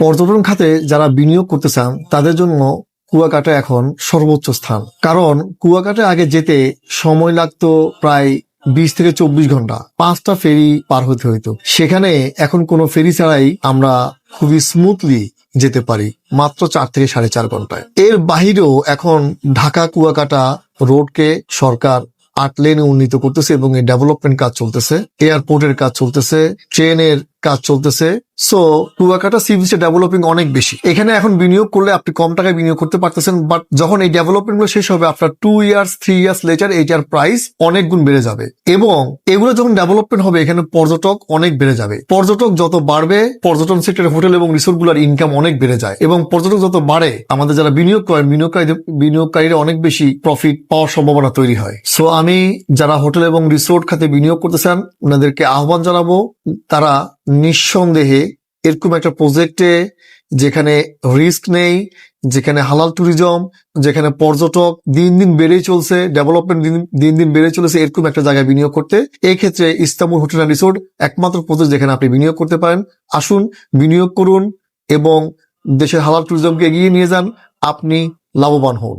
পর্যটন খাতে যারা বিনিয়োগ করতে চান তাদের জন্য কুয়াকাটা এখন সর্বোচ্চ স্থান। কারণ কুয়াকাটা আগে যেতে সময় লাগতো প্রায় 20 থেকে 24 ঘন্টা, 5টা ফেরি পার হতে হইতো। সেখানে এখন কোনো ফেরি ছাড়াই আমরা খুবই স্মুথলি যেতে পারি মাত্র 4 থেকে 4.5 ঘন্টায়। এর বাহিরেও এখন ঢাকা কুয়াকাটা রোডকে সরকার 8 লেনে উন্নীত করতেছে এবং এই ডেভেলপমেন্ট কাজ চলতেছে, এয়ারপোর্টের কাজ চলতেছে, ট্রেনের কাজ চলতেছে। সো কুয়াকাটা সি বিচে ডেভেলপিং অনেক বেশি। এখানে এখন বিনিয়োগ করলে আপনি কম টাকায় বিনিয়োগ করতে পারতেছেন, বাট যখন এই ডেভেলপমেন্ট গুলো শেষ হবে আফটার 2 ইয়ার্স 3 ইয়ার্স লেটার এইটার প্রাইস অনেক গুণ বেড়ে যাবে। এবং এগুলো যখন ডেভেলপমেন্ট হবে এখানে পর্যটক অনেক বেড়ে যাবে। পর্যটক যত বাড়বে পর্যটন সেক্টরে হোটেল এবং রিসোর্ট গুলোর ইনকাম অনেক বেড়ে যায়, এবং পর্যটক যত বাড়ে আমাদের যারা বিনিয়োগ করেন বিনিয়োগকারীরা অনেক বেশি প্রফিট পাওয়ার সম্ভাবনা তৈরি হয়। সো আমি যারা হোটেল এবং রিসোর্ট খাতে বিনিয়োগ করতে চান ওনাদেরকে আহ্বান জানাবো, তারা নিঃসন্দেহে এরকম একটা প্রজেক্টে যেখানে রিস্ক নেই, যেখানে হালাল ট্যুরিজম, যেখানে পর্যটক দিন দিন বেড়েই চলছে, ডেভেলপমেন্ট দিন দিন বেড়ে চলেছে, এরকম একটা জায়গায় বিনিয়োগ করতে এই ক্ষেত্রে ইস্তাম্বুল হোটেল অ্যান্ড রিসোর্ট একমাত্র প্রজেক্ট যেখানে আপনি বিনিয়োগ করতে পারেন। আসুন বিনিয়োগ করুন এবং দেশের হালাল ট্যুরিজমকে এগিয়ে নিয়ে যান, আপনি লাভবান হন।